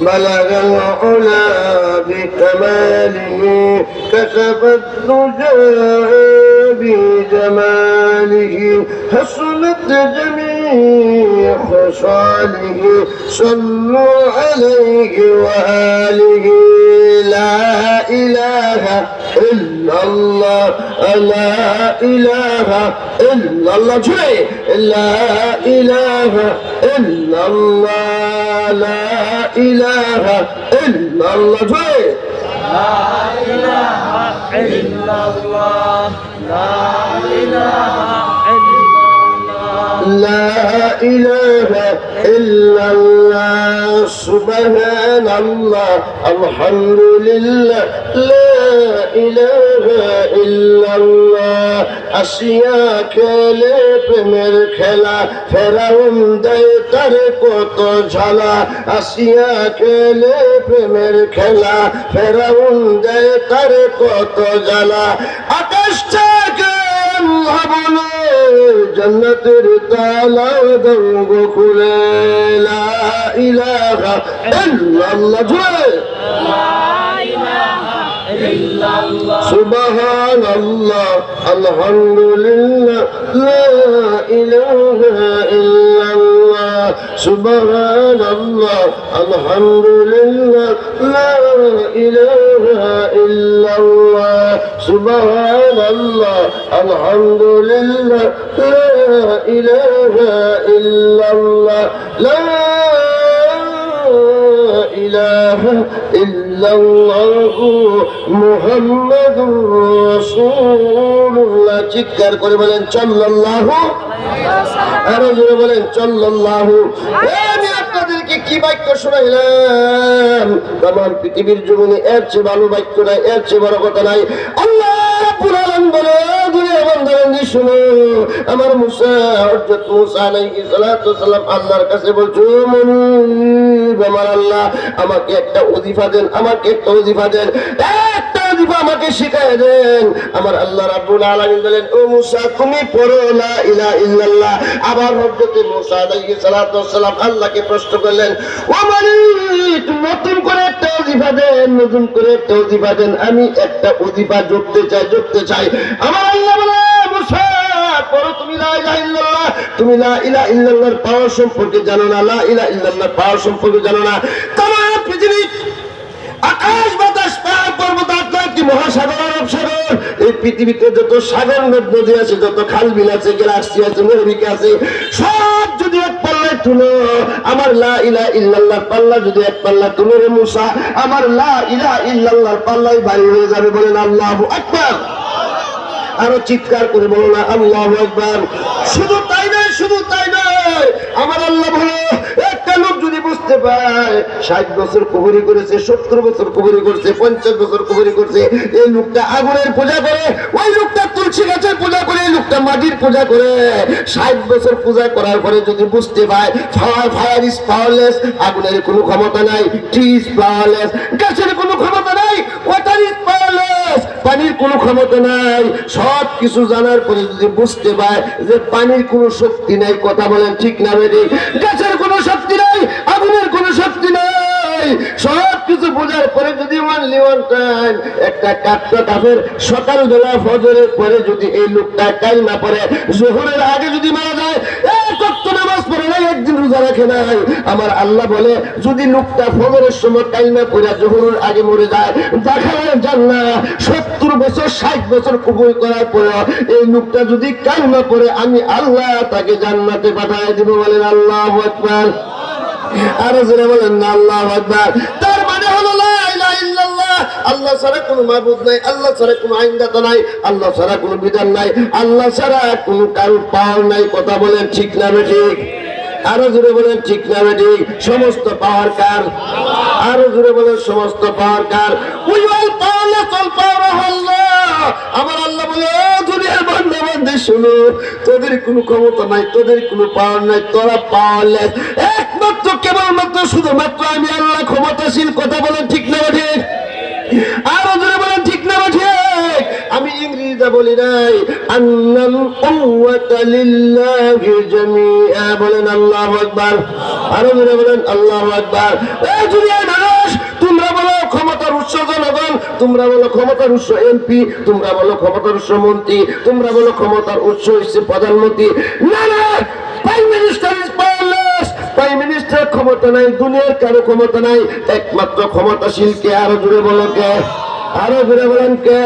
بلغ العلا بكماله كشف الدجى بجماله حسنت جميع خصاله صلوا عليه وآله لا إله إلا الله لا إله إلا الله لا إله إلا الله لا إله إلا الله لا إله إلا الله لا إله لا إله إلا الله سبحان الله الحمد لله لا إله إلا الله আসিয়া খেলে প্রেমের খেলা ফেরাউন দেয় তার কত ঝালা আসিয়া খেলে প্রেমের খেলা ফেরাউন দেয় তার কত জ্বালা আকাশ থেকে বলে জন্নতের তালা দঙ্গ খুলে লা ইলাহা ইল্লাল্লাহ সুবহানাল্লাহ আলহামদুলিল্লাহ লা ইলাহা ইল্লাল্লাহ সুবহানাল্লাহ আলহামদুলিল্লাহ লা ইলাহা ইল্লাল্লাহ সুবহানাল্লাহ আলহামদুলিল্লাহ লা ইলাহা ইল্লাল্লাহ লা ইলাহা ইল্লাল্লাহু মুহাম্মাদুর রাসূলুল্লাহ চিৎকার করে বলেন সাল্লাল্লাহু আরো জোরে বলেন সাল্লাল্লাহু আমি আপনাদেরকে কি বাক্য শোনাইলাম তামাম পৃথিবীর জমিনে এর চেয়ে ভালো বাক্য নাই এর চেয়ে বড় কথা নাই আল্লাহ রাব্বুল আলামিন বলে দুনিয়া বান্দাবান্দি শুনো আমার মুসা হযরত মুসা আলাইহিস সালাতু সালাম আল্লাহর কাছে বলছো মনিব আমার আল্লাহ আমাকে একটা ওজিফা দেন আমাকে একটা ওজিফা দেন একটা ওজিফা আমাকে শিখায় দেন আমার আল্লাহ রাব্বুল আলামিন বলেন ও মুসা তুমি পড়ো লা ইলাহা ইল্লাল্লাহ আবার হযরত মুসা আলাইহিস সালাতু সালাম আল্লাহকে প্রশ্ন করলেন ও মালিক নতুন করে একটা ওজিফা দেন নতুন করে একটা ওজিফা দেন আমি একটা ওজিফা জপতে চাই আমার আল্লাহ বলে মুসা পড়ো তুমি লা ইলাহা ইল্লাল্লাহ তুমি লা ইলাহা ইল্লাল্লাহর পাওয়ার সম্পর্কে জানো না লা ইলাহা ইল্লাল্লাহর পাওয়ার সম্পর্কে জানো না তামাম পৃথিবী আকাশ বাতাস পাহাড় পর্বত আটলান্টিক মহাসাগর আরব সাগর এই পৃথিবীতে যত সাগর নদী আছে যত খাল বিল আছে গ্যালাক্সি আছে মহাবিশ্ব আছে সব যদি এক পাল্লায় তুলো আমার লা ইলাহা ইল্লাল্লাহর পাল্লা যদি এক পাল্লা তুলো রে মুসা আমার লা ইলাহা ইল্লাল্লাহর পাল্লাই ভারী হয়ে যাবে বলেন আল্লাহু আকবার আরো চিৎকার করে বলো না আল্লাহু আকবার শুধু তাই নয় আমার আল্লাহ বলে একটা লোক যদি বুঝতে পায় 60 বছর কুফরি করেছে 70 বছর কুফরি করছে 50 বছর কুফরি করছে এই লোকটা আগুনের পূজা করে ওই লোকটা তুলসী গাছের পূজা করে এই লোকটা মাটির পূজা করে 60 বছর পূজা করার পরে যদি বুঝতে পায় ফায়ার ইজ পাওয়ারলেস আগুনের কোনো ক্ষমতা নাই ট্রি ইজ পাওয়ারলেস গাছের কোনো ক্ষমতা নাই ওয়াটার ইজ পাওয়ারলেস পানির কোনো ক্ষমতা নাই সব কিছু জানার পরে যদি বুঝতে পায় যে পানির কোনো শক্তি নাই কথা বলেন ঠিক না বেটি গাছের কোনো শক্তি নাই আগুনের কোনো শক্তি নাই সব কিছু বোঝার পরে যদি ওয়ানলি ওয়ান টাইম একটা কাটটা কাফের সকালবেলা ফজরের পরে যদি এই লোকটা কালিমা পড়ে যোহরের আগে যদি মারা যায় এক ওয়াক্ত নামাজ পড়ে নাই একদিন রোজা রাখে নাই আমার আল্লাহ বলে যদি লোকটা ফজরের সময় কালিমা পড়ে যোহরের আগে মরে যায় দেখায় জান্নাত 70 বছর 60 বছর কুফরি করার পরে এই লোকটা যদি কালিমা পড়ে আমি আল্লাহ তাকে জান্নাতে পাঠিয়ে দেব বলেন আল্লাহু আকবার আরো জোরে বলেন না আল্লাহু আকবার তার মানে হলো লা ইলাহা ইল্লাল্লাহ আল্লাহ ছাড়া কোনো মাবুদ নাই আল্লাহ ছাড়া কোনো আইনদাতা নাই আল্লাহ ছাড়া কোনো বিধান নাই আল্লাহ ছাড়া কোনো কারো পাওয়ার নাই কথা বলেন ঠিক না ঠিক আরো জোরে বলেন ঠিক না ঠিক সমস্ত পাওয়ার কার আরো জোরে বলেন সমস্ত পাওয়ার কার we all powerless all power of আল্লাহ আমার আল্লাহ বলে দুনিয়ার বান্দা শুনো তোদের কোনো ক্ষমতা নাই তোদের কোনো পাওয়ার নাই তোরা পাওয়ারলেস একমাত্র কেবলমাত্র শুধুমাত্র আমি আল্লাহ ক্ষমতাশীল কথা বলেন ঠিক না ঠিক আরো জোরে বলেন ঠিক না ঠিক আমি ইংরেজিতে বলি নাই আন্নাল কুওয়াতা লিল্লাহি জামিআ বলেন আল্লাহু আকবার আরো জোরে বলেন আল্লাহু আকবার এই দুনিয়ার উৎস জনগণ, তোমরা বলো ক্ষমতার উৎস এমপি, তোমরা বলো ক্ষমতার উৎস মন্ত্রী, তোমরা বলো ক্ষমতার উৎস হচ্ছে প্রধানমন্ত্রী। না না, prime minister is powerless. Prime minister ক্ষমতা নাই, দুনিয়ার কারো ক্ষমতা নাই, একমাত্র ক্ষমতাশীল কে? আরো জোরে বলো কে? আরো জোরে বলেন কে?